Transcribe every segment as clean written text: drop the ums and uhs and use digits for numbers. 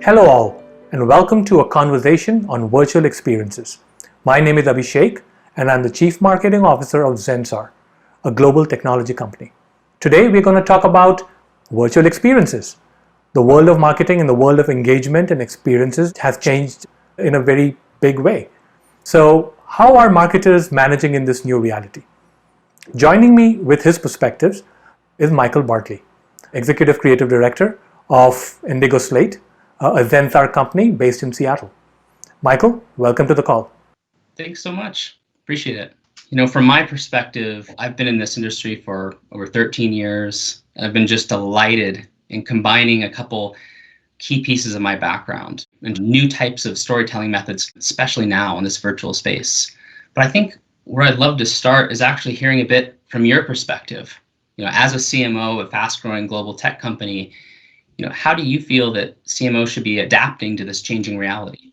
Hello all, and welcome to a conversation on virtual experiences. My name is Abhishek, and I'm the Chief Marketing Officer of Zensar, a global technology company. Today, we're going to talk about virtual experiences. The world of marketing and the world of engagement and experiences has changed in a very big way. So, how are marketers managing in this new reality? Joining me with his perspectives is Michael Bartley, Executive Creative Director of Indigo Slate, a Zensar company based in Seattle. Michael, welcome to the call. Thanks so much. Appreciate it. From my perspective, I've been in this industry for over 13 years. I've been just delighted in combining a couple key pieces of my background and new types of storytelling methods, especially now in this virtual space. But I think where I'd love to start is actually hearing a bit from your perspective. As a CMO of a fast-growing global tech company, how do you feel that CMO should be adapting to this changing reality?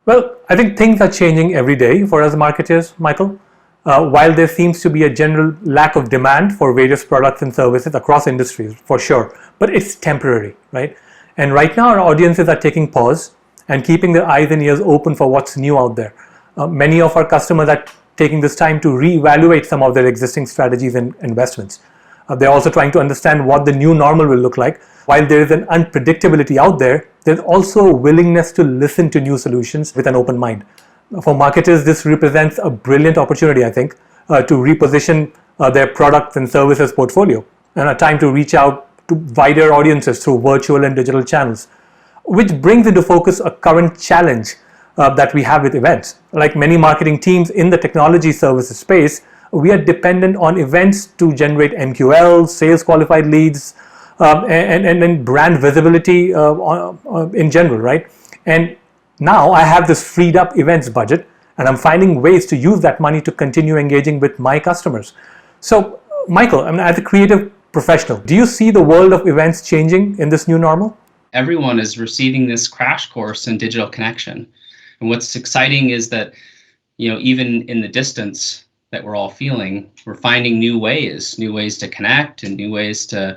Well, I think things are changing every day for us marketers, Michael. While there seems to be a general lack of demand for various products and services across industries, for sure, but it's temporary, right? And right now our audiences are taking pause and keeping their eyes and ears open for what's new out there. Many of our customers are taking this time to reevaluate some of their existing strategies and investments. They're also trying to understand what the new normal will look like. While there is an unpredictability out there, there's also a willingness to listen to new solutions with an open mind. For marketers, this represents a brilliant opportunity, I think, to reposition their products and services portfolio, and a time to reach out to wider audiences through virtual and digital channels, which brings into focus a current challenge that we have with events. Like many marketing teams in the technology services space, we are dependent on events to generate MQLs, sales qualified leads, and brand visibility in general, right? And now I have this freed up events budget, and I'm finding ways to use that money to continue engaging with my customers. So, Michael, as a creative professional, do you see the world of events changing in this new normal? Everyone is receiving this crash course in digital connection. And what's exciting is that, even in the distance that we're all feeling, we're finding new ways to connect and new ways to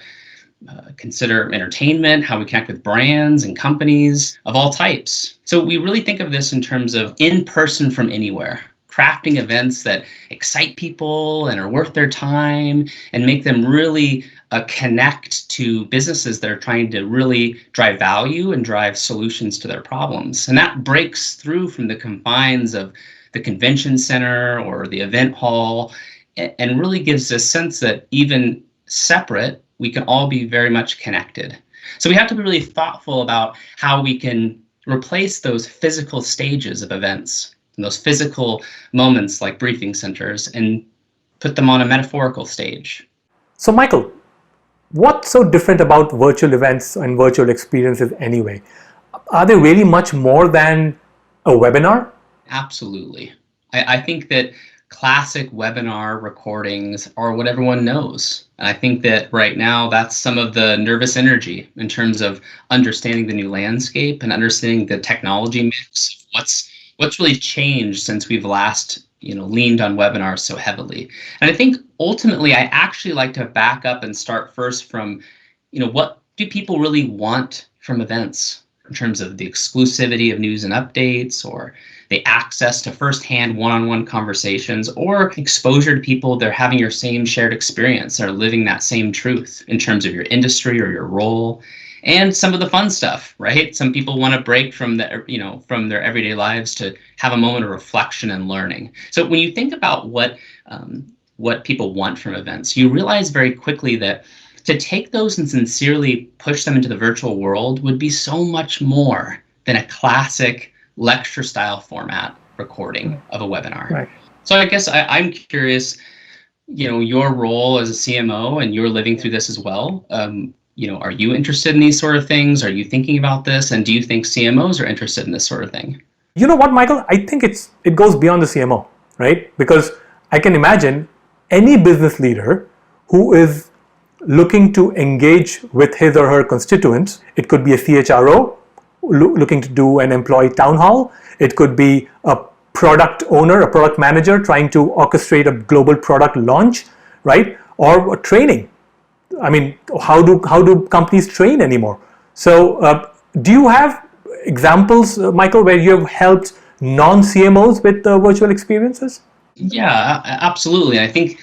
consider entertainment, how we connect with brands and companies of all types. So we really think of this in terms of in-person from anywhere, crafting events that excite people and are worth their time and make them really connect to businesses that are trying to really drive value and drive solutions to their problems. And that breaks through from the confines of the convention center or the event hall and really gives a sense that even separate, we can all be very much connected. So we have to be really thoughtful about how we can replace those physical stages of events and those physical moments like briefing centers and put them on a metaphorical stage. So, Michael, what's so different about virtual events and virtual experiences anyway? Are they really much more than a webinar? Absolutely. I think that classic webinar recordings are what everyone knows. And I think that right now that's some of the nervous energy in terms of understanding the new landscape and understanding the technology mix. What's really changed since we've last leaned on webinars so heavily. And I think ultimately I actually like to back up and start first from what do people really want from events in terms of the exclusivity of news and updates, or the access to firsthand one-on-one conversations, or exposure to people that are having your same shared experience, that are living that same truth in terms of your industry or your role, and some of the fun stuff, right? Some people want to break from from their everyday lives to have a moment of reflection and learning. So when you think about what people want from events, you realize very quickly that to take those and sincerely push them into the virtual world would be so much more than a classic lecture style format recording of a webinar. Right. So I guess I'm curious, your role as a CMO, and you're living through this as well. Are you interested in these sort of things? Are you thinking about this? And do you think CMOs are interested in this sort of thing? You know what, Michael? I think it goes beyond the CMO, right? Because I can imagine any business leader who is looking to engage with his or her constituents. It could be a CHRO looking to do an employee town hall. It could be a product owner, a product manager trying to orchestrate a global product launch, right? Or training. I mean, how do companies train anymore? So Do you have examples, Michael, where you have helped non-CMOs with virtual experiences? Yeah, absolutely. I think,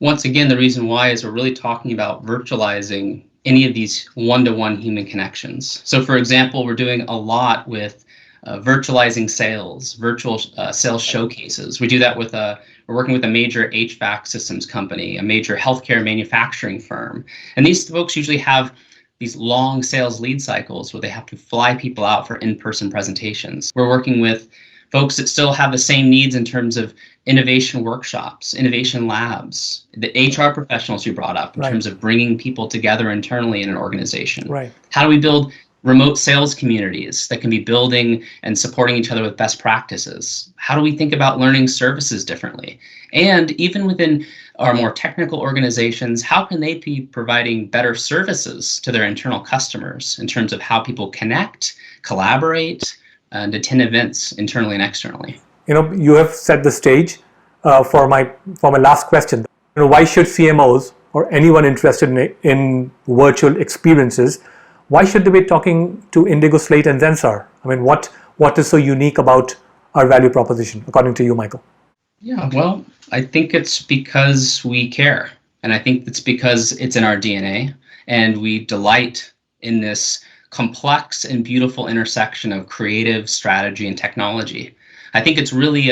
once again, the reason why is we're really talking about virtualizing any of these one-to-one human connections. So, for example, we're doing a lot with virtualizing sales, virtual sales showcases. We do that with we're working with a major HVAC systems company, a major healthcare manufacturing firm. And these folks usually have these long sales lead cycles where they have to fly people out for in-person presentations. We're working with folks that still have the same needs in terms of innovation workshops, innovation labs, the HR professionals you brought up in terms of bringing people together internally in an organization. Right. How do we build remote sales communities that can be building and supporting each other with best practices? How do we think about learning services differently? And even within our more technical organizations, how can they be providing better services to their internal customers in terms of how people connect, collaborate, and attend events internally and externally? You have set the stage for my last question. Why should CMOs or anyone interested in virtual experiences, why should they be talking to Indigo, Slate, and Zensar? I mean, what is so unique about our value proposition, according to you, Michael? Yeah, well, I think it's because we care. And I think it's because it's in our DNA. And we delight in this complex and beautiful intersection of creative strategy and technology. I think it's really,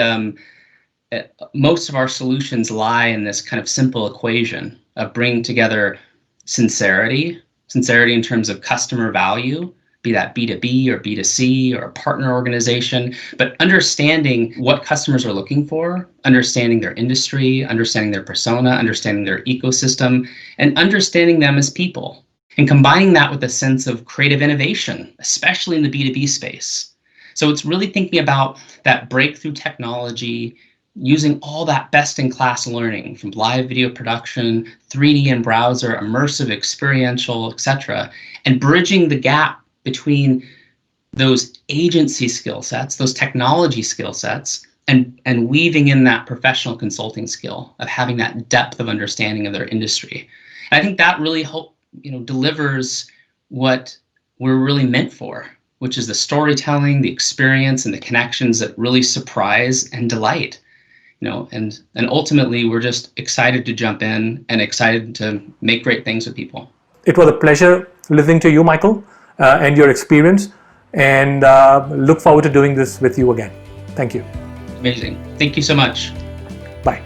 most of our solutions lie in this kind of simple equation of bringing together sincerity in terms of customer value, be that B2B or B2C or a partner organization, but understanding what customers are looking for, understanding their industry, understanding their persona, understanding their ecosystem, and understanding them as people, and combining that with a sense of creative innovation, especially in the B2B space. So it's really thinking about that breakthrough technology, using all that best-in-class learning from live video production, 3D and browser, immersive, experiential, etc., and bridging the gap between those agency skill sets, those technology skill sets, and weaving in that professional consulting skill of having that depth of understanding of their industry. And I think that really delivers what we're really meant for, which is the storytelling, the experience, and the connections that really surprise and delight. And ultimately, we're just excited to jump in and excited to make great things with people. It was a pleasure listening to you, Michael, and your experience, and look forward to doing this with you again. Thank you. Amazing. Thank you so much. Bye.